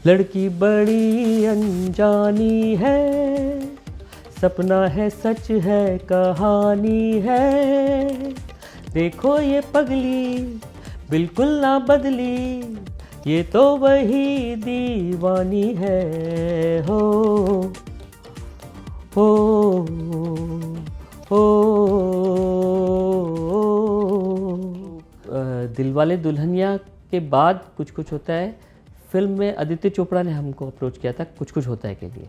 लड़की बड़ी अनजानी है, सपना है सच है कहानी है, देखो ये पगली बिल्कुल ना बदली, ये तो वही दीवानी है। हो हो हो दिलवाले दुल्हनिया के बाद कुछ कुछ होता है फिल्म में आदित्य चोपड़ा ने हमको अप्रोच किया था कुछ कुछ होता है के लिए,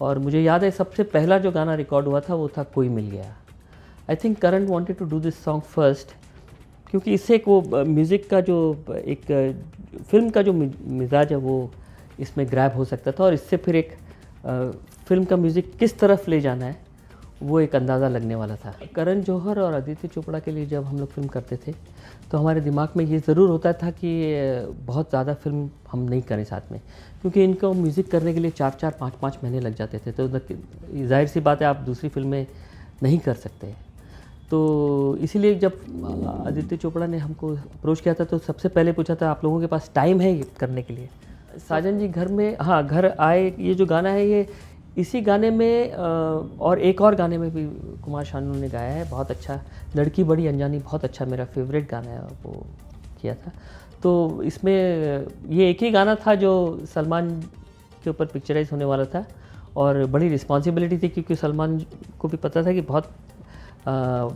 और मुझे याद है सबसे पहला जो गाना रिकॉर्ड हुआ था वो था कोई मिल गया। I think Karan wanted to do this song first, क्योंकि इससे एक वो म्यूज़िक का जो एक फिल्म का जो मिजाज है वो इसमें ग्रैब हो सकता था, और इससे फिर एक फिल्म का म्यूज़िक किस तरफ ले जाना है वो एक अंदाज़ा लगने वाला था। करण जौहर और आदित्य चोपड़ा के लिए जब हम लोग फिल्म करते थे तो हमारे दिमाग में ये ज़रूर होता था कि बहुत ज़्यादा फिल्म हम नहीं करें साथ में, क्योंकि इनको म्यूज़िक करने के लिए 4-4, 5-5 महीने लग जाते थे, तो जाहिर सी बात है आप दूसरी फिल्में नहीं कर सकते। तो इसीलिए जब आदित्य चोपड़ा ने हमको अप्रोच किया था तो सबसे पहले पूछा था आप लोगों के पास टाइम है ये करने के लिए। साजन जी घर में, हाँ घर आए, ये जो गाना है ये इसी गाने में और एक और गाने में भी कुमार शानू ने गाया है, बहुत अच्छा, लड़की बड़ी अनजानी बहुत अच्छा मेरा फेवरेट गाना है, वो किया था। तो इसमें ये एक ही गाना था जो सलमान के ऊपर पिक्चराइज होने वाला था, और बड़ी रिस्पॉन्सिबिलिटी थी क्योंकि सलमान को भी पता था कि बहुत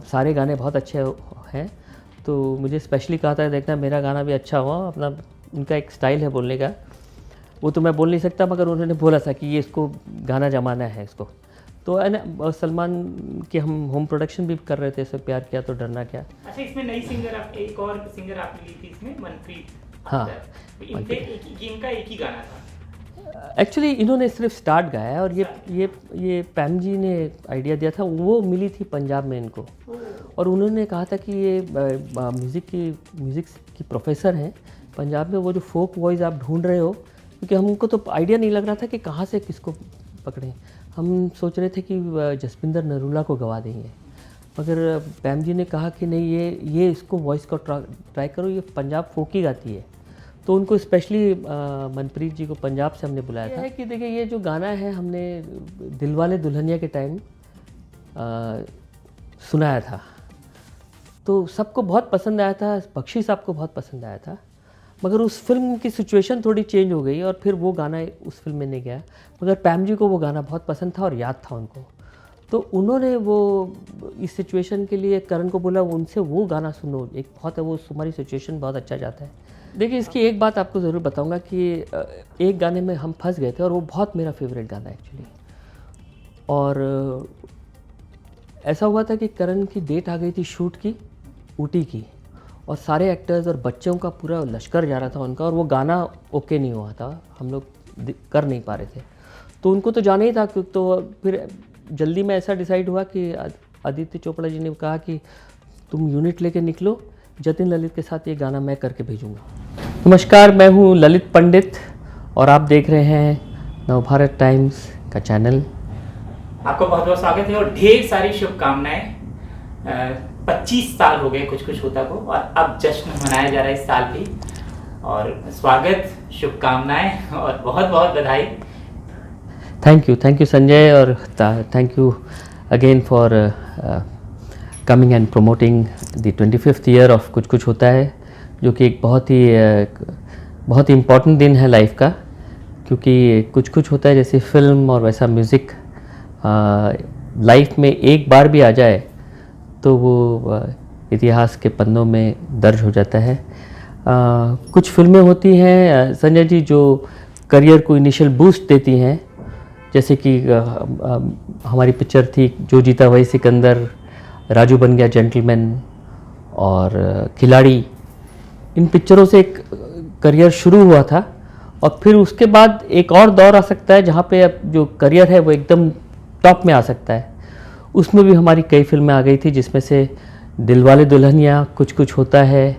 सारे गाने बहुत अच्छे हैं, तो मुझे स्पेशली कहा था देखना मेरा गाना भी अच्छा हुआ। अपना उनका एक स्टाइल है बोलने का, वो तो मैं बोल नहीं सकता, मगर उन्होंने बोला था कि ये इसको गाना जमाना है इसको। तो है ना, सलमान के हम होम प्रोडक्शन भी कर रहे थे, इससे प्यार किया तो डरना क्या। अच्छा, इसमें नई सिंगर आप, एक और सिंगर आपने ली थी इसमें, मनप्रीत। हाँ, इनका एक ही गाना था एक्चुअली, इन्होंने सिर्फ स्टार्ट गाया है, और ये पैम जी ने आइडिया दिया था, वो मिली थी पंजाब में इनको, और उन्होंने कहा था कि ये म्यूज़िक की प्रोफेसर हैं पंजाब में, वो जो फोक वॉइस आप ढूंढ रहे हो, क्योंकि हमको तो आइडिया नहीं लग रहा था कि कहाँ से किसको पकड़ें। हम सोच रहे थे कि जसविंदर नरूला को गवा देंगे, मगर पैम जी ने कहा कि नहीं, ये इसको वॉइस को ट्राई करो, ये पंजाब फोक ही गाती है। तो उनको स्पेशली मनप्रीत जी को पंजाब से हमने बुलाया था। कि देखिए ये जो गाना है हमने दिलवाले दुल्हनिया के टाइम सुनाया था, तो सबको बहुत पसंद आया था, बख्शी साहब को बहुत पसंद आया था, मगर उस फिल्म की सिचुएशन थोड़ी चेंज हो गई और फिर वो गाना उस फिल्म में नहीं गया, मगर पैम जी को वो गाना बहुत पसंद था और याद था उनको, तो उन्होंने वो इस सिचुएशन के लिए करण को बोला उनसे वो गाना सुनो, एक बहुत है वो तुम्हारी सिचुएशन बहुत अच्छा जाता है। देखिए इसकी एक बात आपको ज़रूर बताऊंगा कि एक गाने में हम फंस गए थे और वो बहुत मेरा फेवरेट गाना है एक्चुअली, और ऐसा हुआ था कि करण की डेट आ गई थी शूट की ऊटी की, और सारे एक्टर्स और बच्चों का पूरा लश्कर जा रहा था उनका, और वो गाना ओके नहीं हुआ था, हम लोग कर नहीं पा रहे थे, तो उनको तो जाना ही था। तो फिर जल्दी में ऐसा डिसाइड हुआ कि आदित्य चोपड़ा जी ने कहा कि तुम यूनिट लेके निकलो, जतिन ललित के साथ ये गाना मैं करके भेजूँगा। नमस्कार, मैं हूँ ललित पंडित और आप देख रहे हैं नवभारत टाइम्स का चैनल। आपको बहुत बहुत स्वागत है और ढेर सारी शुभकामनाएं। 25 साल हो गए कुछ कुछ होता को, और अब जश्न मनाया जा रहा है इस साल भी, और स्वागत, शुभकामनाएं और बहुत बहुत बधाई। थैंक यू संजय, और thank you again for coming and promoting the 25th year of कुछ कुछ होता है, जो कि एक बहुत ही इम्पॉर्टेंट दिन है लाइफ का, क्योंकि कुछ कुछ होता है जैसे फिल्म और वैसा म्यूज़िक लाइफ में एक बार भी आ जाए तो वो इतिहास के पन्नों में दर्ज हो जाता है। कुछ फिल्में होती हैं संजय जी जो करियर को इनिशियल बूस्ट देती हैं, जैसे कि हमारी पिक्चर थी जो जीता वही सिकंदर, राजू बन गया जेंटलमैन और खिलाड़ी। इन पिक्चरों से एक करियर शुरू हुआ था, और फिर उसके बाद एक और दौर आ सकता है जहाँ पे अब जो करियर है वो एकदम टॉप में आ सकता है। उसमें भी हमारी कई फिल्में आ गई थी, जिसमें से दिलवाले दुल्हनिया, कुछ कुछ होता है,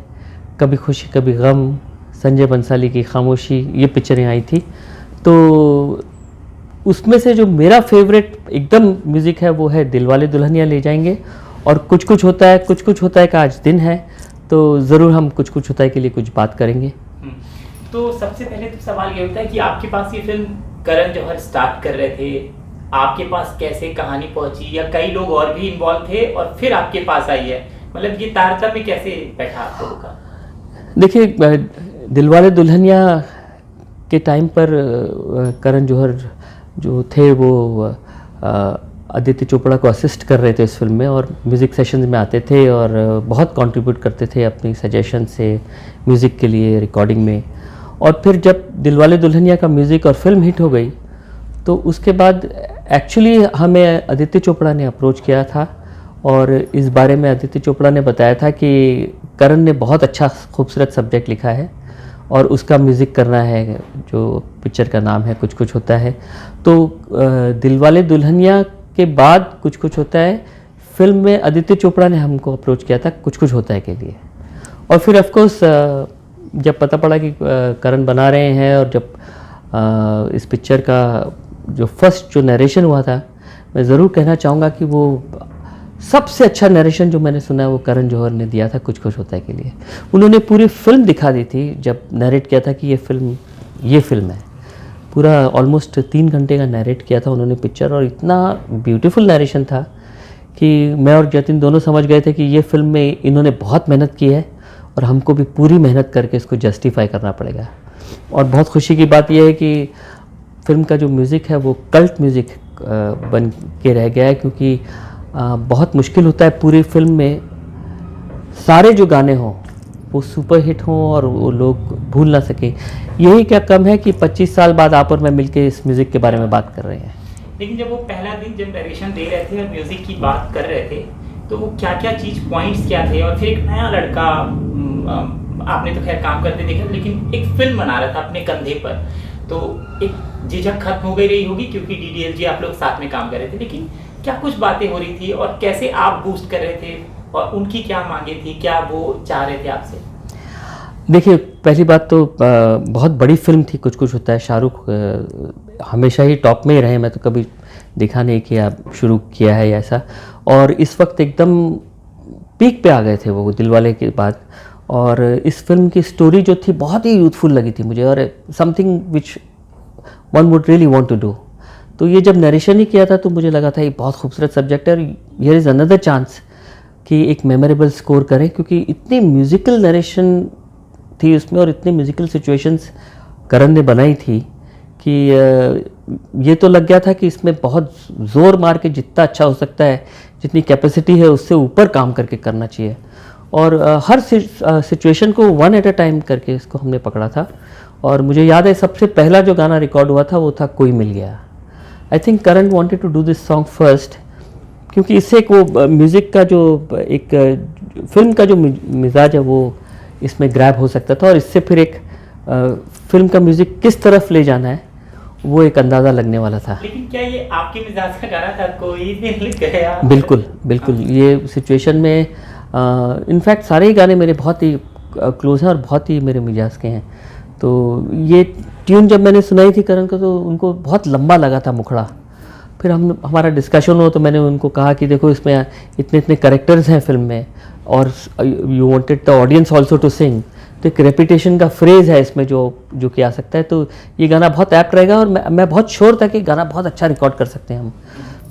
कभी खुशी कभी गम, संजय बंसाली की खामोशी, ये पिक्चरें आई थी। तो उसमें से जो मेरा फेवरेट एकदम म्यूज़िक है वो है दिलवाले दुल्हनिया ले जाएंगे, और कुछ कुछ होता है का आज दिन है, तो ज़रूर हम कुछ कुछ होता है के लिए कुछ बात करेंगे। तो सबसे पहले तो सवाल ये होता है कि आपके पास ये फिल्म करण जौहर स्टार्ट कर रहे थे, आपके पास कैसे कहानी पहुंची, या कई लोग और भी इन्वॉल्व थे और फिर आपके पास आई है, मतलब ये तारतम्य कैसे बैठा आप लोगों का? देखिए, दिलवाले दुल्हनिया के टाइम पर करण जौहर जो थे वो आदित्य चोपड़ा को असिस्ट कर रहे थे इस फिल्म में, और म्यूज़िक सेशंस में आते थे और बहुत कंट्रीब्यूट करते थे अपनी सजेशन से म्यूज़िक के लिए रिकॉर्डिंग में। और फिर जब दिलवाले दुल्हनिया का म्यूज़िक और फिल्म हिट हो गई तो उसके बाद एक्चुअली हमें आदित्य चोपड़ा ने अप्रोच किया था, और इस बारे में आदित्य चोपड़ा ने बताया था कि करण ने बहुत अच्छा खूबसूरत सब्जेक्ट लिखा है और उसका म्यूज़िक करना है, जो पिक्चर का नाम है कुछ कुछ होता है। तो दिलवाले दुल्हनिया के बाद कुछ कुछ होता है फिल्म में आदित्य चोपड़ा ने हमको अप्रोच किया था कुछ कुछ होता है के लिए। और फिर ऑफ कोर्स जब पता पड़ा कि करण बना रहे हैं, और जब इस पिक्चर का जो फर्स्ट जो नरेशन हुआ था, मैं ज़रूर कहना चाहूँगा कि वो सबसे अच्छा नरेशन जो मैंने सुना है वो करण जौहर ने दिया था कुछ कुछ होता है के लिए। उन्होंने पूरी फिल्म दिखा दी थी जब नरेट किया था कि ये फिल्म है। पूरा ऑलमोस्ट 3 घंटे का नरेट किया था उन्होंने पिक्चर, और इतना ब्यूटीफुल नरेशन था कि मैं और जतिन दोनों समझ गए थे कि ये फिल्म में इन्होंने बहुत मेहनत की है और हमको भी पूरी मेहनत करके इसको जस्टिफाई करना पड़ेगा। और बहुत खुशी की बात यह है कि फिल्म का जो म्यूज़िक है वो कल्ट म्यूज़िक बन के रह गया है, क्योंकि बहुत मुश्किल होता है पूरी फिल्म में सारे जो गाने हों वो सुपर हिट हों और वो लोग भूल ना सकें। यही क्या कम है कि 25 साल बाद आप और मैं मिलके इस म्यूज़िक के बारे में बात कर रहे हैं। लेकिन जब वो पहला दिन जब नरेशन दे रहे थे और म्यूज़िक की बात कर रहे थे, तो वो क्या क्या पॉइंट्स क्या थे, और फिर एक नया लड़का, आपने तो खैर काम करते देखा, लेकिन एक फिल्म बना रहा था अपने कंधे पर, तो एक झिझक खत्म हो गई रही होगी क्योंकि DDLJ आप लोग साथ में काम कर रहे थे, लेकिन क्या कुछ बातें हो रही थी और कैसे आप बूस्ट कर रहे थे और उनकी क्या मांगे थी, क्या वो चाह रहे थे आपसे? देखिए, पहली बात तो बहुत बड़ी फिल्म थी कुछ कुछ होता है। शाहरुख हमेशा ही टॉप में ही रहे, मैं तो कभी देखा नहीं कि आप शुरू किया है ऐसा, और इस वक्त एकदम पीक पे आ गए थे वो दिलवाले के बाद। और इस फिल्म की स्टोरी जो थी बहुत ही यूथफुल लगी थी मुझे, और something which one would really want to do. तो ये जब नरेशन ही किया था तो मुझे लगा था ये बहुत खूबसूरत सब्जेक्ट है, और हियर इज़ अनदर चांस कि एक मेमोरेबल स्कोर करें, क्योंकि इतनी म्यूज़िकल नरेशन थी उसमें और इतनी म्यूज़िकल सिचुएशंस करण ने बनाई थी कि ये तो लग गया था कि इसमें बहुत ज़ोर मार के जितना अच्छा हो सकता है, जितनी कैपेसिटी है उससे ऊपर काम करके करना चाहिए। और हर सिचुएशन को वन एट अ टाइम करके इसको हमने पकड़ा था। और मुझे याद है सबसे पहला जो गाना रिकॉर्ड हुआ था वो था कोई मिल गया। I think Karan wanted to do this song first, क्योंकि इससे एक वो म्यूज़िक का जो एक फिल्म का जो मिजाज है वो इसमें ग्रैब हो सकता था, और इससे फिर एक फिल्म का म्यूज़िक किस तरफ ले जाना है वो एक अंदाज़ा लगने वाला था। लेकिन क्या ये आपके मिजाज का गाना था कोई मिल गया? बिल्कुल बिल्कुल, ये सिचुएशन में इनफैक्ट सारे ही गाने मेरे बहुत ही क्लोज हैं और बहुत ही मेरे मिजाज के हैं। तो ये ट्यून जब मैंने सुनाई थी करण को तो उनको बहुत लंबा लगा था मुखड़ा। फिर हमारा डिस्कशन हो तो मैंने उनको कहा कि देखो इसमें इतने इतने कैरेक्टर्स हैं फिल्म में, और you wanted the audience also to sing, तो एक रेपिटेशन का फ्रेज़ है इसमें जो कि आ सकता है, तो ये गाना बहुत ऐप्ट रहेगा। और मैं बहुत श्योर था कि गाना बहुत अच्छा रिकॉर्ड कर सकते हैं हम।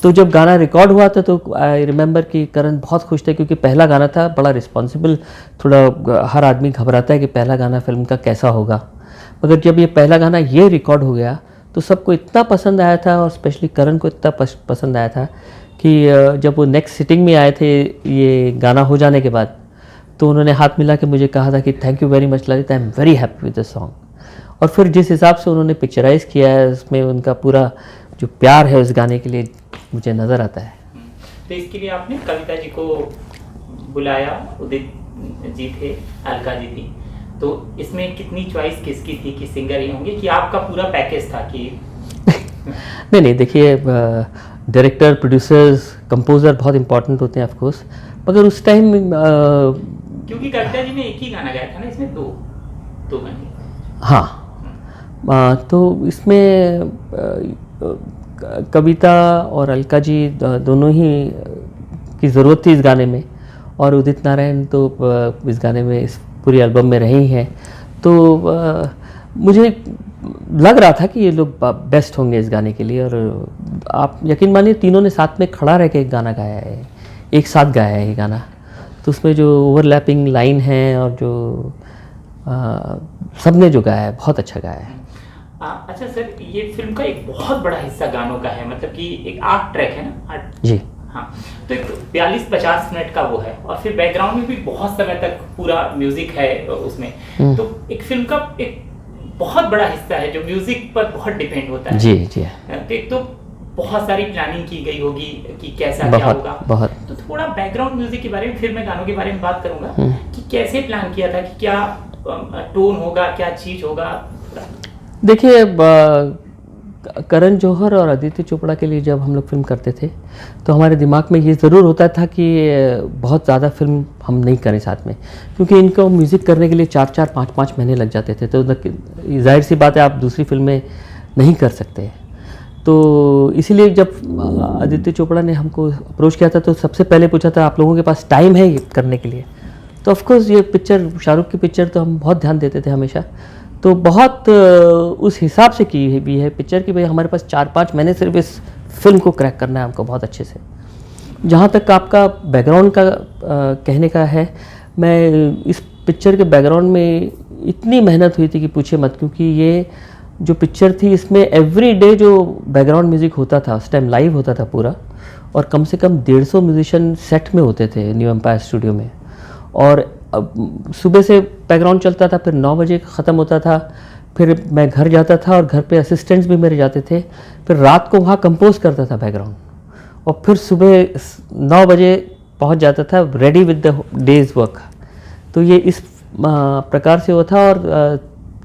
तो जब गाना रिकॉर्ड हुआ था तो आई रिमेंबर कि करण बहुत खुश थे, क्योंकि पहला गाना था, बड़ा रिस्पॉन्सिबल, थोड़ा हर आदमी घबराता है कि पहला गाना फिल्म का कैसा होगा। मगर जब ये पहला गाना ये रिकॉर्ड हो गया तो सबको इतना पसंद आया था, और स्पेशली करण को इतना पसंद आया था कि जब वो नेक्स्ट सिटिंग में आए थे ये गाना हो जाने के बाद, तो उन्होंने हाथ मिला के मुझे कहा था कि thank you very much Lalit, I am very happy with this song. और फिर जिस हिसाब से उन्होंने पिक्चराइज़ किया है उसमें उनका पूरा जो प्यार है उस गाने के लिए मुझे नज़र आता है। तो इसके लिए आपने कविता जी को बुलाया, उदित जी थे, अलका जी थी, तो इसमें कितनी चॉइस किसकी थी कि सिंगर ही होंगे कि आपका पूरा पैकेज था कि? नहीं, देखिए डायरेक्टर, प्रोड्यूसर्स, कंपोज़र बहुत इंपॉर्टेंट होते हैं ऑफ कोर्स, मगर उस टाइम क्योंकि कविता जी ने एक ही गाना गाया था ना, इसमें दो गाने। हाँ, तो इसमें कविता और अलका जी दोनों ही की ज़रूरत थी इस गाने में, और उदित नारायण तो इस गाने में, इस पूरी एल्बम में रहे ही हैं। तो मुझे लग रहा था कि ये लोग बेस्ट होंगे इस गाने के लिए, और आप यकीन मानिए तीनों ने साथ में खड़ा रह के एक गाना गाया है, एक साथ गाया है ये गाना। तो उसमें जो ओवरलैपिंग लाइन है और जो सबने जो गाया है बहुत अच्छा गाया है। अच्छा सर, ये फिल्म का एक बहुत बड़ा हिस्सा गानों का है, मतलब कि एक 8 ट्रैक है ना, 8? जी हाँ, तो एक 42-50 मिनट का वो है, और फिर बैकग्राउंड में भी बहुत समय तक पूरा म्यूजिक है उसमें। तो एक फिल्म का एक बहुत बड़ा हिस्सा है जो म्यूजिक पर बहुत डिपेंड होता है। जी जी। तो एक तो बहुत सारी प्लानिंग की गई होगी कि कैसा क्या होगा। बहुत। तो थोड़ा बैकग्राउंड म्यूजिक के बारे में, फिर मैं गानों के बारे में बात करूंगा कि कैसे प्लान किया था, कि क्या टोन होगा, क्या चीज होगा। देखिए, करण जौहर और आदित्य चोपड़ा के लिए जब हम लोग फिल्म करते थे तो हमारे दिमाग में ये ज़रूर होता था कि बहुत ज़्यादा फिल्म हम नहीं करें साथ में, क्योंकि इनको म्यूज़िक करने के लिए 4-4, 5-5 महीने लग जाते थे। तो जाहिर सी बात है आप दूसरी फिल्में नहीं कर सकते। तो इसीलिए जब आदित्य चोपड़ा ने हमको अप्रोच किया था तो सबसे पहले पूछा था आप लोगों के पास टाइम है ये करने के लिए। तो ऑफकोर्स ये पिक्चर, शाहरुख की पिक्चर, तो हम बहुत ध्यान देते थे हमेशा। तो बहुत उस हिसाब से की भी है पिक्चर कि भाई हमारे पास 4-5 महीने सिर्फ इस फिल्म को क्रैक करना है हमको बहुत अच्छे से। जहाँ तक आपका बैकग्राउंड का कहने का है, मैं इस पिक्चर के बैकग्राउंड में इतनी मेहनत हुई थी कि पूछे मत, क्योंकि ये जो पिक्चर थी इसमें एवरी डे जो बैकग्राउंड म्यूज़िक होता था उस टाइम लाइव होता था पूरा, और कम से कम 150 म्यूजिशियन सेट में होते थे न्यू एम्पायर स्टूडियो में। और सुबह से बैकग्राउंड चलता था, फिर 9 बजे ख़त्म होता था, फिर मैं घर जाता था और घर पे असिस्टेंट्स भी मेरे जाते थे, फिर रात को वहाँ कंपोज करता था बैकग्राउंड, और फिर सुबह 9 बजे पहुँच जाता था ready with the days work. तो ये इस प्रकार से हुआ था, और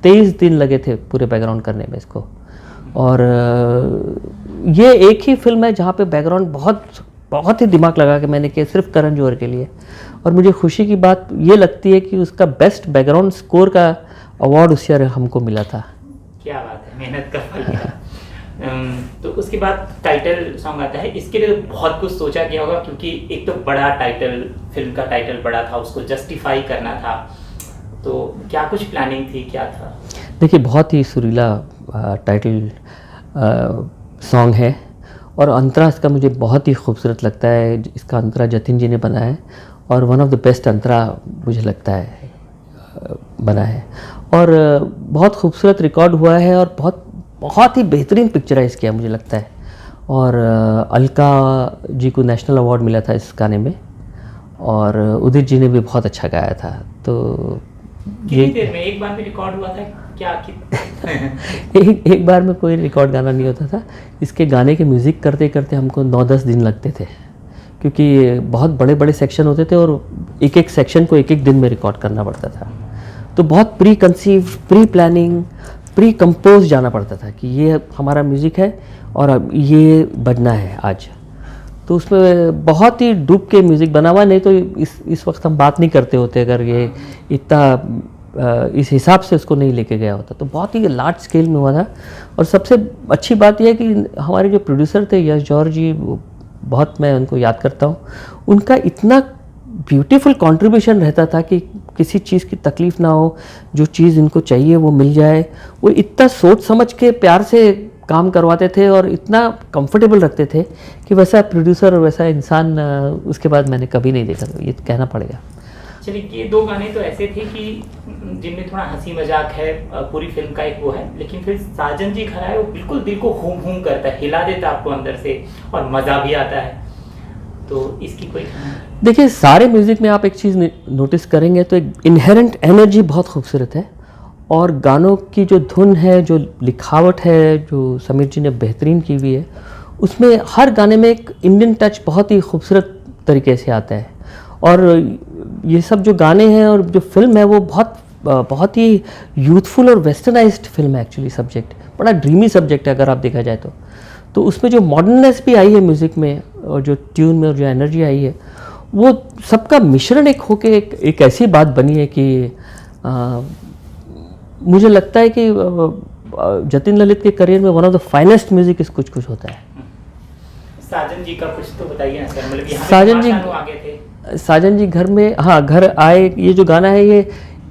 23 दिन लगे थे पूरे बैकग्राउंड करने में इसको। और ये एक ही फिल्म है जहाँ पे बैकग्राउंड बहुत ही दिमाग लगा के मैंने किया, सिर्फ करण जौहर के लिए। और मुझे खुशी की बात ये लगती है कि उसका बेस्ट बैकग्राउंड स्कोर का अवार्ड उस ईयर हमको मिला था। क्या बात है, मेहनत का फल मिला। तो उसके बाद टाइटल सॉन्ग आता है। इसके लिए बहुत कुछ सोचा गया होगा, क्योंकि एक तो बड़ा टाइटल, फिल्म का टाइटल बड़ा था, उसको जस्टिफाई करना था। तो क्या कुछ प्लानिंग थी, क्या था? देखिए, बहुत ही सुरीला टाइटल सॉन्ग है, और अंतरा इसका मुझे बहुत ही खूबसूरत लगता है। इसका अंतरा जतिन जी ने बनाया है, और वन ऑफ द बेस्ट अंतरा मुझे लगता है बना है, और बहुत खूबसूरत रिकॉर्ड हुआ है, और बहुत ही बेहतरीन पिक्चराइज किया मुझे लगता है। और अलका जी को नेशनल अवार्ड मिला था इस गाने में, और उदित जी ने भी बहुत अच्छा गाया था। तो कितनी देर में, एक बार में रिकॉर्ड हुआ था क्या? एक बार में कोई रिकॉर्ड गाना नहीं होता था। इसके गाने के म्यूज़िक करते करते हमको 9-10 दिन लगते थे, क्योंकि बहुत बड़े बड़े सेक्शन होते थे, और एक एक सेक्शन को एक एक दिन में रिकॉर्ड करना पड़ता था। तो बहुत pre conceive, pre planning, pre compose जाना पड़ता था कि ये हमारा म्यूज़िक है और अब ये बजना है आज। तो उसमें बहुत ही डूब के म्यूज़िक बना हुआ, नहीं तो इस वक्त हम बात नहीं करते होते अगर ये इतना इस हिसाब से उसको नहीं लेके गया होता। तो बहुत ही लार्ज स्केल में हुआ था। और सबसे अच्छी बात यह है कि हमारे जो प्रोड्यूसर थे यश जौहर जी, बहुत मैं उनको याद करता हूँ, उनका इतना ब्यूटीफुल कंट्रीब्यूशन रहता था कि किसी चीज़ की तकलीफ़ ना हो, जो चीज़ इनको चाहिए वो मिल जाए। वो इतना सोच समझ के प्यार से काम करवाते थे और इतना कंफर्टेबल रखते थे कि वैसा प्रोड्यूसर और वैसा इंसान उसके बाद मैंने कभी नहीं देखा, तो ये कहना पड़ेगा। चलिए, ये 2 गाने तो ऐसे थे कि जिनमें थोड़ा हंसी मजाक है, पूरी फिल्म का एक वो है, लेकिन फिर साजन जी घर आए वो बिल्कुल दिल को हूम हूम करता है, हिला देता आपको अंदर से, और मज़ा भी आता है। तो इसकी कोई, देखिए, सारे म्यूज़िक में आप एक चीज़ नोटिस करेंगे तो एक इनहेरेंट एनर्जी बहुत खूबसूरत है, और गानों की जो धुन है, जो लिखावट है, जो समीर जी ने बेहतरीन की हुई है, उसमें हर गाने में एक इंडियन टच बहुत ही खूबसूरत तरीके से आता है। और ये सब जो गाने हैं और जो फिल्म है वो बहुत ही यूथफुल और वेस्टर्नाइज्ड फिल्म है। एक्चुअली सब्जेक्ट बड़ा ड्रीमी सब्जेक्ट है अगर आप देखा जाए तो उसमें जो मॉडर्ननेस भी आई है म्यूज़िक में, और जो ट्यून में और जो एनर्जी आई है, वो सबका मिश्रण एक होके एक ऐसी बात बनी है कि मुझे लगता है कि जतिन ललित के करियर में one of the finest music इस कुछ कुछ होता है। साजन जी का कुछ तो बताइए ना सर, मतलब साजन जी आगे थे। साजन जी घर में, हाँ, घर आए, ये जो गाना है ये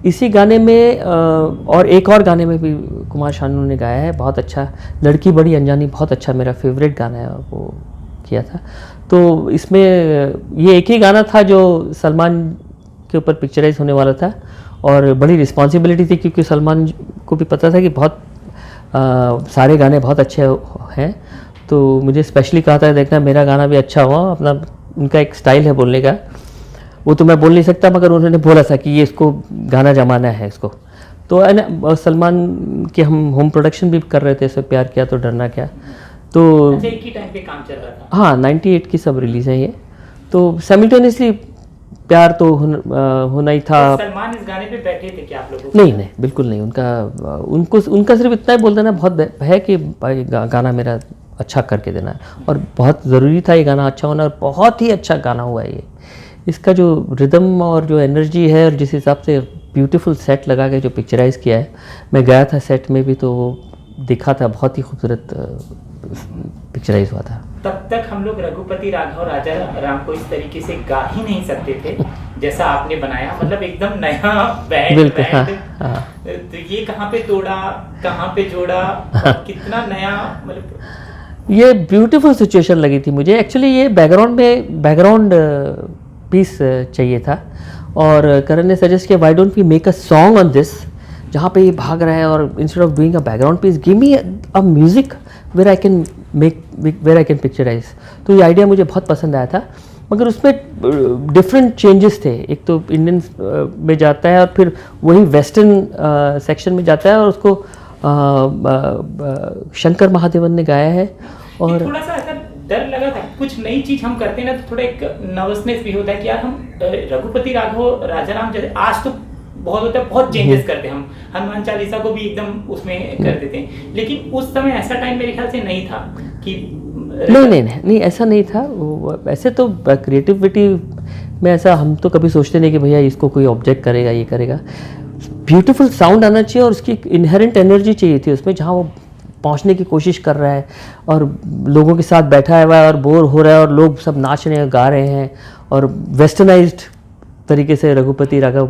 इसी गाने में और एक और गाने में भी कुमार शानू ने गाया है, बहुत अच्छा, लड़की बड़ी अनजानी, बहुत अच्छा मेरा फेवरेट गाना है, वो किया था। तो इसमें ये एक ही गाना था जो सलमान के ऊपर पिक्चराइज होने वाला था, और बड़ी रिस्पॉन्सिबिलिटी थी क्योंकि सलमान को भी पता था कि बहुत सारे गाने बहुत अच्छे हैं, तो मुझे स्पेशली कहा था देखना मेरा गाना भी अच्छा हुआ। अपना उनका एक स्टाइल है बोलने का, वो तो मैं बोल नहीं सकता, मगर उन्होंने बोला था कि ये इसको गाना जमाना है इसको। तो सलमान के हम होम प्रोडक्शन भी कर रहे थे, इसमें प्यार किया तो डरना क्या, तो अच्छा एक ही टाइम पे काम चल रहा था। हाँ 98 की सब रिलीज है ये, तो साइमल्टेनियसली प्यार तो होना ही था। तो सलमान इस गाने पे बैठे थे क्या आप लोगों? नहीं नहीं बिल्कुल नहीं, उनका सिर्फ इतना ही बोल देना बहुत है कि भाई गाना मेरा अच्छा करके देना है, और बहुत ज़रूरी था ये गाना अच्छा होना, और बहुत ही अच्छा गाना हुआ है ये। इसका जो रिदम और जो एनर्जी है, और जिस हिसाब से ब्यूटीफुल सेट लगा के जो पिक्चराइज़ किया है, मैं गया था सेट में भी तो वो दिखा था, बहुत ही खूबसूरत पिक्चराइज हुआ था। तब तक हम लोग रघुपति राघव राजा राम को इस तरीके से गा ही नहीं सकते थे जैसा आपने बनाया, मतलब एकदम नया बैंड। बिल्कुल हाँ, हाँ। तो ये कहाँ पे तोड़ा, कहाँ पे जोड़ा, कितना नया, मतलब ये ब्यूटीफुल सिचुएशन लगी थी मुझे। एक्चुअली ये बैकग्राउंड पीस चाहिए था, और करण ने सजेस्ट किया why don't we make a song on this, जहाँ पे ये भाग रहा है, और instead of doing a background piece give me a music where I can picturise. तो ये आइडिया मुझे बहुत पसंद आया था, मगर उसमें डिफरेंट चेंजेस थे। एक तो इंडियन में जाता है, और फिर वही वेस्टर्न सेक्शन में जाता है, और उसको शंकर महादेवन ने गाया है। और थोड़ा सा ऐसा डर लगा था, कुछ नई चीज हम करते हैं ना तो थोड़ा एक नर्वसनेस भी होता है कि यार हम रघुपति राघव राजा राम जैसे आज तो बहुत होता है, बहुत चेंजेस करते हैं हम, हनुमान चालीसा को भी एकदम उसमें कर देते हैं, लेकिन उस समय ऐसा टाइम मेरे ख्याल से नहीं था कि नहीं ऐसा नहीं था। ऐसे तो क्रिएटिविटी में ऐसा हम तो कभी सोचते नहीं कि भैया इसको कोई ऑब्जेक्ट करेगा, ये करेगा। ब्यूटीफुल साउंड आना चाहिए, और उसकी इनहेरेंट एनर्जी चाहिए थी उसमें, जहाँ वो पहुंचने की कोशिश कर रहा है, और लोगों के साथ बैठा हुआ है और बोर हो रहा है, और लोग सब नाच रहे हैं, गा रहे हैं, और वेस्टर्नाइज्ड तरीके से रघुपति राघव।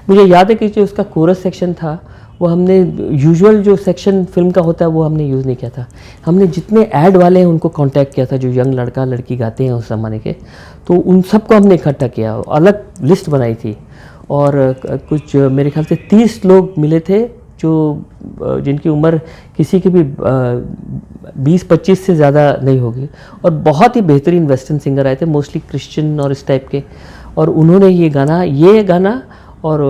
मुझे याद है कि जो उसका कोरस सेक्शन था, वो हमने यूजुअल जो सेक्शन फिल्म का होता है वो हमने यूज़ नहीं किया था। हमने जितने ऐड वाले हैं उनको कांटेक्ट किया था, जो यंग लड़का लड़की गाते हैं उस ज़माने के, तो उन सबको हमने इकट्ठा किया, अलग लिस्ट बनाई थी, और कुछ मेरे ख्याल से 30 लोग मिले थे जो जिनकी उम्र किसी की भी 20-25 से ज़्यादा नहीं होगी, और बहुत ही बेहतरीन वेस्टर्न सिंगर आए थे, मोस्टली क्रिश्चियन और इस टाइप के, और उन्होंने ये गाना और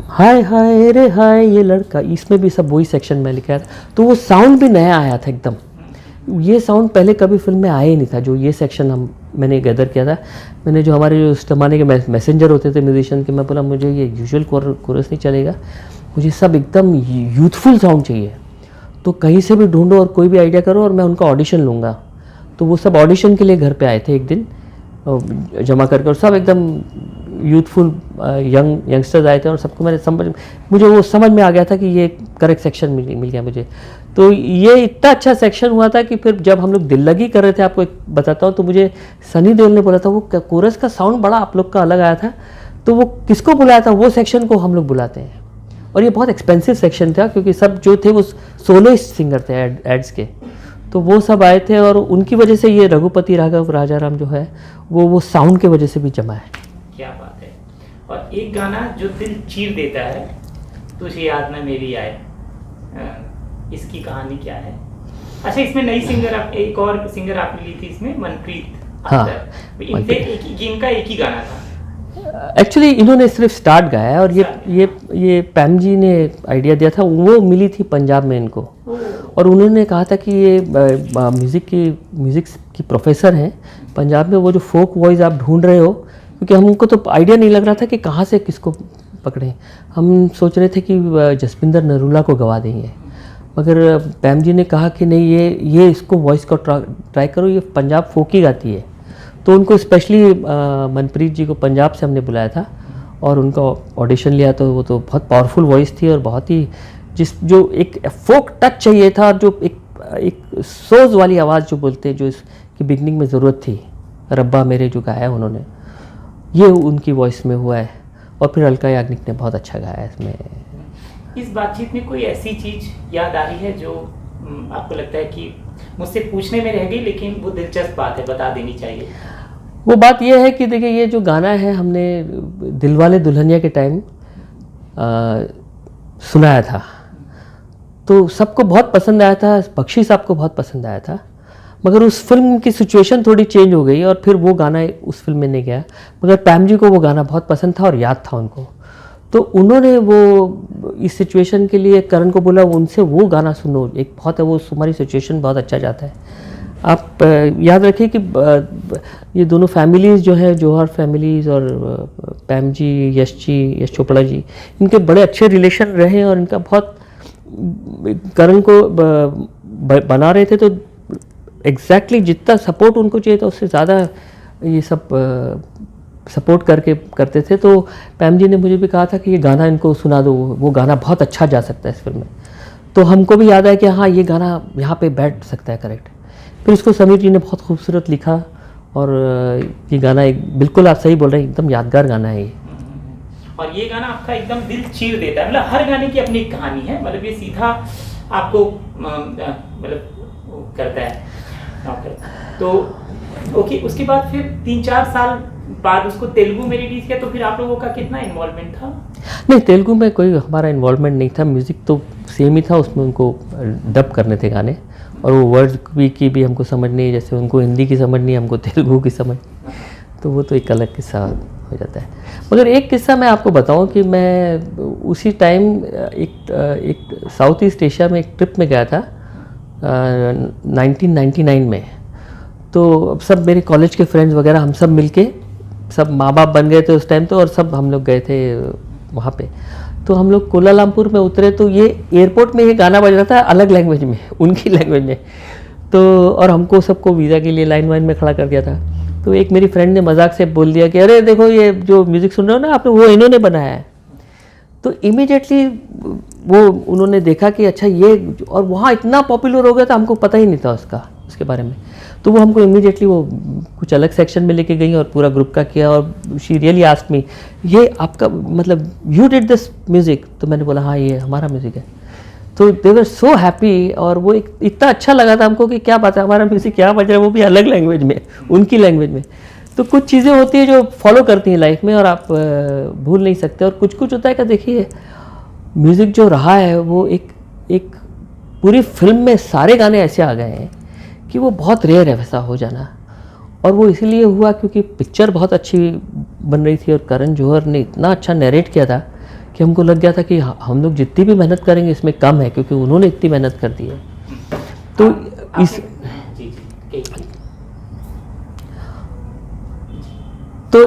हाय हाय रे हाय ये लड़का, इसमें भी सब वही सेक्शन में लिखा था, तो वो साउंड भी नया आया था एकदम। ये साउंड पहले कभी फिल्म में आया ही नहीं था, जो ये सेक्शन मैंने गैदर किया था। मैंने जो हमारे जो उस जमाने के मैसेंजर होते थे म्यूजिशियन के, मैं बोला मुझे ये यूजुअल कोरस नहीं चलेगा, मुझे सब एकदम यूथफुल साउंड चाहिए, तो कहीं से भी ढूंढो और कोई भी आइडिया करो और मैं उनका ऑडिशन लूँगा। तो वो सब ऑडिशन के लिए घर पे आए थे एक दिन जमा करके, और सब एकदम यूथफुल यंगस्टर्स आए थे, और सबको मुझे वो समझ में आ गया था कि ये करेक्ट सेक्शन मिल गया मुझे। तो ये इतना अच्छा सेक्शन हुआ था कि फिर जब हम लोग दिल लगी कर रहे थे, आपको एक बताता हूँ, तो मुझे सनी देओल ने बोला था वो कोरस का साउंड बड़ा आप लोग का अलग आया था, तो वो किसको बुलाया था, वो सेक्शन को हम लोग बुलाते हैं। और ये बहुत एक्सपेंसिव सेक्शन था क्योंकि सब जो थे वो सोलोइस्ट सिंगर थे एड्स के, तो वो सब आए थे, और उनकी वजह से ये रघुपति राघव राजा राम जो है वो साउंड की वजह से भी जमा है। क्या बात है। और एक गाना जो दिल चीर देता है, तुझे याद ना मेरी आए, इसकी कहानी क्या है? अच्छा, इसमें नई सिंगर एक और सिंगर आपने ली थी इसमें, मनप्रीत। हाँ, इनसे इनका एक ही गाना था। एक्चुअली इन्होंने सिर्फ स्टार्ट गाया है, और ये पैम जी ने आइडिया दिया था, वो मिली थी पंजाब में इनको, और उन्होंने कहा था कि ये म्यूज़िक की प्रोफेसर हैं पंजाब में, वो जो फोक वॉइस आप ढूंढ रहे हो, क्योंकि हमको तो आइडिया नहीं लग रहा था कि कहाँ से किसको पकड़ें। हम सोच रहे थे कि जसपिंदर नरूला को गवा देंगे, मगर पैम जी ने कहा कि नहीं, ये इसको वॉइस को ट्राई करो, ये पंजाब फोक ही गाती है। तो उनको स्पेशली मनप्रीत जी को पंजाब से हमने बुलाया था, और उनका ऑडिशन लिया, तो वो तो बहुत पावरफुल वॉइस थी, और बहुत ही जो एक फोक टच चाहिए था, और जो एक सोज वाली आवाज़ जो बोलते हैं, जो इसकी बिगनिंग में ज़रूरत थी, रब्बा मेरे जो गाया उन्होंने, ये उनकी वॉइस में हुआ है। और फिर अलका याग्निक ने बहुत अच्छा गाया है इसमें। इस बातचीत में कोई ऐसी चीज़ याद आ रही है जो आपको लगता है कि मुझसे पूछने में रह गई लेकिन वो दिलचस्प बात है, बता देनी चाहिए? वो बात ये है कि देखिए, ये जो गाना है हमने दिलवाले दुल्हनिया के टाइम सुनाया था, तो सबको बहुत पसंद आया था, बख्शी साहब को बहुत पसंद आया था। मगर उस फिल्म की सिचुएशन थोड़ी चेंज हो गई और फिर वो गाना उस फिल्म में नहीं गया। मगर पैम जी को वो गाना बहुत पसंद था और याद था उनको, तो उन्होंने वो इस सिचुएशन के लिए करण को बोला उनसे वो गाना सुनो, एक बहुत है वो तुम्हारी सिचुएशन बहुत अच्छा जाता है। आप याद रखिए कि ये दोनों फैमिलीज़ जो है, जौहर फैमिलीज़ और पैम जी, यश चोपड़ा जी, इनके बड़े अच्छे रिलेशन रहे और इनका बहुत करण को बना रहे थे, तो एग्जैक्टली जितना सपोर्ट उनको चाहिए था उससे ज़्यादा ये सब सपोर्ट करते थे। तो पैम जी ने मुझे भी कहा था कि ये गाना इनको सुना दो, वो गाना बहुत अच्छा जा सकता है इस फिल्म में। तो हमको भी याद है कि हाँ, ये गाना यहाँ पे बैठ सकता है करेक्ट। फिर इसको समीर जी ने बहुत खूबसूरत लिखा और ये गाना एक बिल्कुल आप सही बोल रहे हैं, एकदम यादगार गाना है ये। और ये गाना आपका एकदम दिल चीर देता है, मतलब हर गाने की अपनी एक कहानी है, मतलब ये सीधा आपको मतलब करता है। तो ओके, उसके बाद फिर 3-4 साल बाद उसको तेलुगु में रिलीज किया, तो फिर आप लोगों का कितना इन्वॉल्वमेंट था? नहीं, तेलुगु में कोई हमारा इन्वॉल्वमेंट नहीं था, म्यूज़िक तो सेम ही था, उसमें उनको डब करने थे गाने और वो वर्ड्स की भी हमको समझ नहीं, जैसे उनको हिंदी की समझ नहीं, हमको तेलुगु की समझ, तो वो तो एक अलग किस्सा हो जाता है। मगर एक किस्सा मैं आपको बताऊं कि मैं उसी टाइम एक साउथ ईस्ट एशिया में एक ट्रिप में गया था 1999 में। तो अब सब मेरे कॉलेज के फ्रेंड्स वगैरह हम सब मिलके, सब माँ बाप बन गए थे उस टाइम तो, और सब हम लोग गए थे वहाँ पे। तो हम लोग कोलालमपुर में उतरे तो ये एयरपोर्ट में ये गाना बज रहा था अलग लैंग्वेज में, उनकी लैंग्वेज में। तो और हमको सबको वीज़ा के लिए लाइन वाइन में खड़ा कर दिया था। तो एक मेरी फ्रेंड ने मजाक से बोल दिया कि अरे देखो, ये जो म्यूज़िक सुन रहे हो ना आपने, वो इन्होंने बनाया है। तो इमीडिएटली वो उन्होंने देखा कि अच्छा ये, और वहाँ इतना पॉपुलर हो गया था, हमको पता ही नहीं था उसके बारे में। तो वो हमको इमीडिएटली वो कुछ अलग सेक्शन में लेके गई और पूरा ग्रुप का किया, और शी रियली आस्क्ड मी, ये आपका मतलब यू डिड दिस म्यूज़िक? तो मैंने बोला हाँ, ये हमारा म्यूज़िक है। तो दे वर सो हैप्पी, और वो इतना अच्छा लगा था हमको कि क्या बात है, हमारा म्यूज़िक क्या बज रहा है, वो भी अलग लैंग्वेज में, उनकी लैंग्वेज में। तो कुछ चीज़ें होती हैं जो फॉलो करती हैं लाइफ में और आप भूल नहीं सकते। और कुछ होता है कि देखिए, म्यूज़िक जो रहा है वो एक पूरी फिल्म में सारे गाने ऐसे आ गए हैं कि वो बहुत रेयर है वैसा हो जाना। और वो इसीलिए हुआ क्योंकि पिक्चर बहुत अच्छी बन रही थी और करण जौहर ने इतना अच्छा नरेट किया था कि हमको लग गया था कि हम लोग जितनी भी मेहनत करेंगे इसमें कम है, क्योंकि उन्होंने इतनी मेहनत कर दी है। तो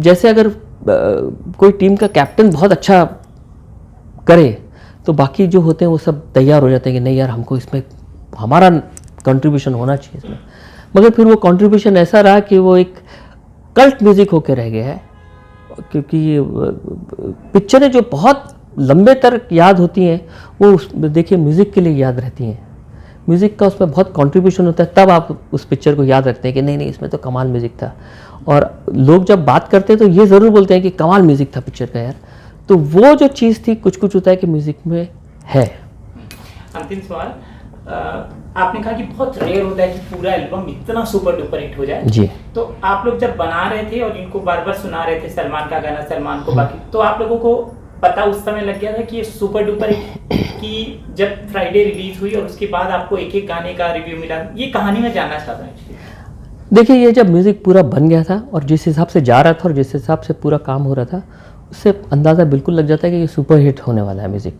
जैसे अगर कोई टीम का कैप्टन बहुत अच्छा करे तो बाकी जो होते हैं वो सब तैयार हो जाते हैं कि नहीं यार, हमको इसमें हमारा कंट्रीब्यूशन होना चाहिए इसमें। मगर फिर वो कंट्रीब्यूशन ऐसा रहा कि वो एक कल्ट म्यूज़िक होकर रह गया है, क्योंकि पिक्चरें जो बहुत लंबे तक याद होती हैं वो देखिए म्यूज़िक के लिए याद रहती हैं। म्यूज़िक का उसमें बहुत कंट्रीब्यूशन होता है, तब आप उस पिक्चर को याद रखते हैं कि नहीं इसमें तो कमाल म्यूज़िक था। और लोग जब बात करते हैं तो ये ज़रूर बोलते हैं कि कमाल म्यूज़िक था पिक्चर का यार। तो वो जो चीज़ थी, कुछ होता है कि म्यूज़िक में है। अंतिम सवाल, आपने कहा कि बहुत रेयर होता है कि पूरा एल्बम इतना सुपर डुपर हिट हो जाए जी। तो आप लोग जब बना रहे थे और इनको बार बार सुना रहे थे सलमान का गाना, सलमान को बाकी, तो आप लोगों को पता उस समय लग गया था कि ये सुपर डुपर हिट की जब फ्राइडे रिलीज हुई और उसके बाद आपको एक एक गाने का रिव्यू मिला? ये कहानी मैं जानना चाहता हूँ। देखिए, ये जब म्यूज़िक पूरा बन गया था और जिस हिसाब से जा रहा था और जिस हिसाब से पूरा काम हो रहा था, उससे अंदाज़ा बिल्कुल लग जाता है कि ये सुपर हिट होने वाला है म्यूज़िक।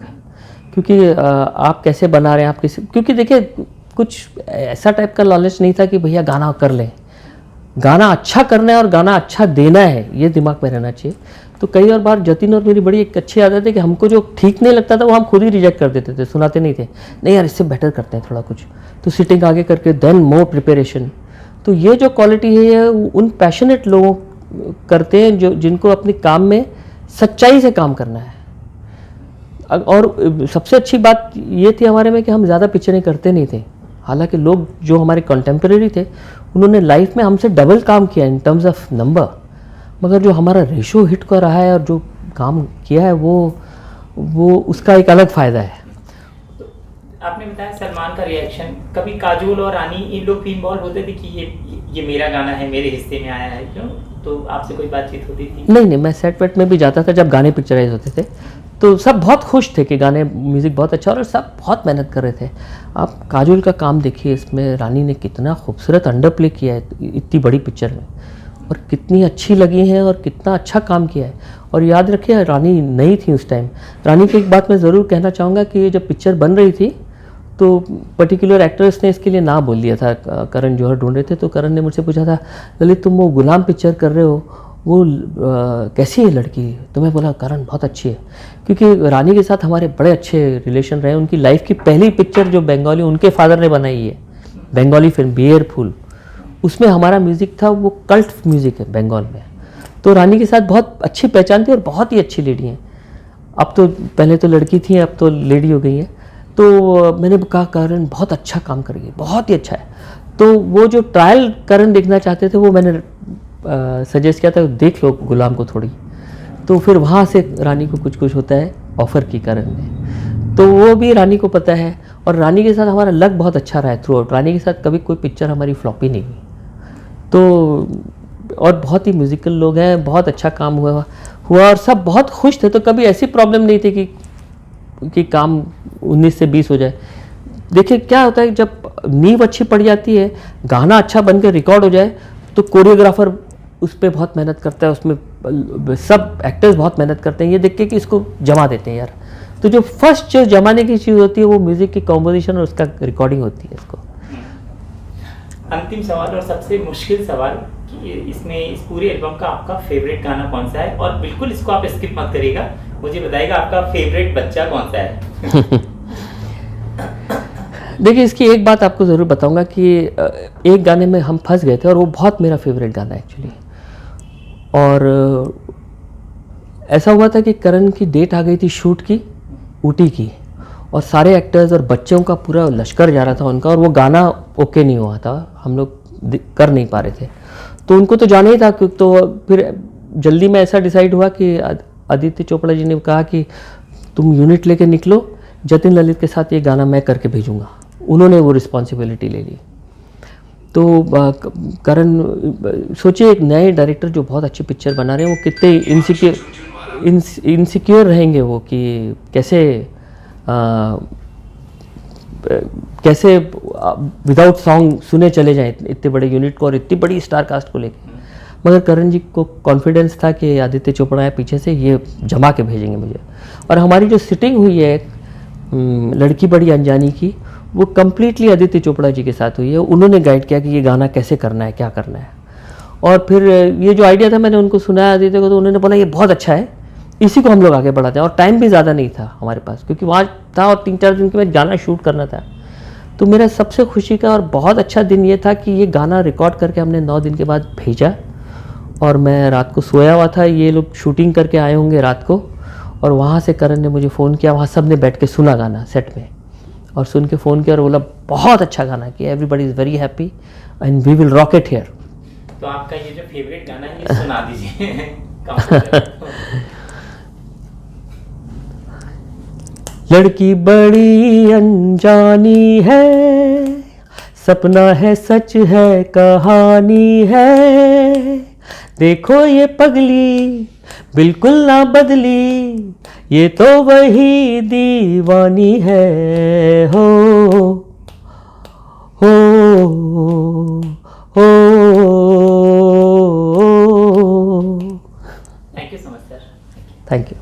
क्योंकि आप कैसे बना रहे हैं, आप किसी, क्योंकि देखिए कुछ ऐसा टाइप का नॉलेज नहीं था कि भैया गाना कर लें। गाना अच्छा करना है और गाना अच्छा देना है, ये दिमाग में रहना चाहिए। तो कई और बार जतिन और मेरी बड़ी एक अच्छी आदत है कि हमको जो ठीक नहीं लगता था वो हम खुद ही रिजेक्ट कर देते थे, सुनाते नहीं थे। नहीं यार, इससे बेटर करते हैं थोड़ा कुछ, तो सिटिंग आगे करके देन मोर प्रिपरेशन। तो ये जो क्वालिटी है ये उन पैशनेट लोगों करते हैं जो जिनको अपने काम में सच्चाई से काम करना है। और सबसे अच्छी बात ये थी हमारे में कि हम ज़्यादा पिक्चरें करते नहीं थे। हालांकि लोग जो हमारे कंटेम्प्रेरी थे उन्होंने लाइफ में हमसे डबल काम किया इन टर्म्स ऑफ नंबर, मगर जो हमारा रेशो हिट का रहा है और जो काम किया है वो उसका एक अलग फ़ायदा है। तो आपने बताया सलमान का रिएक्शन, कभी काजोल और रानी इन लोग भी इन्वॉल्व होते थे कि ये मेरा गाना है, मेरे हिस्से में आया है, क्यों? तो आपसे कोई बातचीत होती थी? नहीं, मैं सेट वेट में भी जाता था जब गाने पिक्चराइज होते थे, तो सब बहुत खुश थे कि गाने म्यूज़िक बहुत अच्छा और सब बहुत मेहनत कर रहे थे। आप काजोल का काम देखिए, इसमें रानी ने कितना खूबसूरत अंडर प्ले किया है इतनी बड़ी पिक्चर में, और कितनी अच्छी लगी हैं और कितना अच्छा काम किया है। और याद रखिए रानी नई थी उस टाइम। रानी की एक बात मैं ज़रूर कहना चाहूँगा कि ये जब पिक्चर बन रही थी तो पर्टिकुलर एक्टर्स ने इसके लिए ना बोल दिया था। करण जौहर ढूंढ रहे थे तो करण ने मुझसे पूछा था, ललित तुम वो गुलाम पिक्चर कर रहे हो, वो कैसी है लड़की? तो मैं बोला करण बहुत अच्छी है, क्योंकि रानी के साथ हमारे बड़े अच्छे रिलेशन रहे। उनकी लाइफ की पहली पिक्चर जो बंगाली उनके फादर ने बनाई है, बंगाली फिल्म बेयर फूल, उसमें हमारा म्यूज़िक था, वो कल्ट म्यूज़िक है बंगाल में। तो रानी के साथ बहुत अच्छी पहचान थी और बहुत ही अच्छी लेडी हैं। अब तो पहले तो लड़की थी, अब तो लेडी हो गई है। तो मैंने कहा करण बहुत अच्छा काम करेगी, बहुत ही अच्छा है। तो वो जो ट्रायल करण देखना चाहते थे वो मैंने सजेस्ट किया था, देख लो गुलाम को थोड़ी। तो फिर वहाँ से रानी को कुछ कुछ होता है ऑफ़र की करण ने, तो वो भी रानी को पता है। और रानी के साथ हमारा लग बहुत अच्छा रहा है थ्रू आउट। रानी के साथ कभी कोई पिक्चर हमारी फ्लॉप ही नहीं हुई। तो और बहुत ही म्यूज़िकल लोग हैं, बहुत अच्छा काम हुआ और सब बहुत खुश थे। तो कभी ऐसी प्रॉब्लम नहीं थी कि काम 19 से 20 हो जाए। देखिए क्या होता है, जब नींव अच्छी पड़ जाती है, गाना अच्छा बनकर रिकॉर्ड हो जाए, तो कोरियोग्राफर उस पर बहुत मेहनत करता है, उसमें सब एक्टर्स बहुत मेहनत करते हैं ये देख के कि इसको जमा देते हैं यार। तो जो फर्स्ट जो जमाने की चीज़ होती है वो म्यूज़िक की कॉम्पोजिशन और उसका रिकॉर्डिंग होती है इसको। अंतिम सवाल और सबसे मुश्किल सवाल कि इसमें इस पूरे एल्बम का आपका फेवरेट गाना कौन सा है? और बिल्कुल इसको आप स्किप मत करिएगा, मुझे बताइएगा आपका फेवरेट बच्चा कौन सा है? देखिए इसकी एक बात आपको ज़रूर बताऊंगा कि एक गाने में हम फंस गए थे और वो बहुत मेरा फेवरेट गाना है एक्चुअली। और ऐसा हुआ था कि करण की डेट आ गई थी शूट की ऊटी की, और सारे एक्टर्स और बच्चों का पूरा लश्कर जा रहा था उनका, और वो गाना ओके नहीं हुआ था, हम लोग कर नहीं पा रहे थे। तो उनको तो जाना ही था, तो फिर जल्दी में ऐसा डिसाइड हुआ कि आदित्य चोपड़ा जी ने कहा कि तुम यूनिट लेके निकलो, जतिन ललित के साथ ये गाना मैं करके भेजूँगा। उन्होंने वो रिस्पॉन्सिबिलिटी ले ली। तो करण सोचिए एक नए डायरेक्टर जो बहुत अच्छी पिक्चर बना रहे हैं, वो कितने इनसिक्योर रहेंगे वो कि कैसे विदाउट सॉन्ग सुने चले जाएं इतने बड़े यूनिट को और इतनी बड़ी स्टार कास्ट को लेकर। मगर करण जी को कॉन्फिडेंस था कि आदित्य चोपड़ा है पीछे से, ये जमा के भेजेंगे मुझे। और हमारी जो सिटिंग हुई है लड़की बड़ी अनजानी की, वो कम्प्लीटली आदित्य चोपड़ा जी के साथ हुई है। उन्होंने गाइड किया कि ये गाना कैसे करना है, क्या करना है। और फिर ये जो आइडिया था मैंने उनको सुनाया आदित्य को, तो उन्होंने बोला ये बहुत अच्छा है, इसी को हम लोग आगे बढ़ाते हैं। और टाइम भी ज़्यादा नहीं था हमारे पास, क्योंकि वहाँ था और 3-4 दिन के बाद गाना शूट करना था। तो मेरा सबसे खुशी का और बहुत अच्छा दिन ये था कि ये गाना रिकॉर्ड करके हमने 9 दिन के बाद भेजा। और मैं रात को सोया हुआ था, ये लोग शूटिंग करके आए होंगे रात को, और वहाँ से करण ने मुझे फ़ोन किया। वहाँ सब ने बैठ के सुना गाना सेट में, और सुन के फ़ोन किया और बोला बहुत अच्छा गाना किया, everybody is very happy and we will rock it here. तो आपका ये जो फेवरेट गाना है ये सुना दीजिए। लड़की बड़ी अनजानी है, सपना है सच है कहानी है, देखो ये पगली बिल्कुल ना बदली, ये तो वही दीवानी है। हो हो हो। Thank you so much sir. Thank you.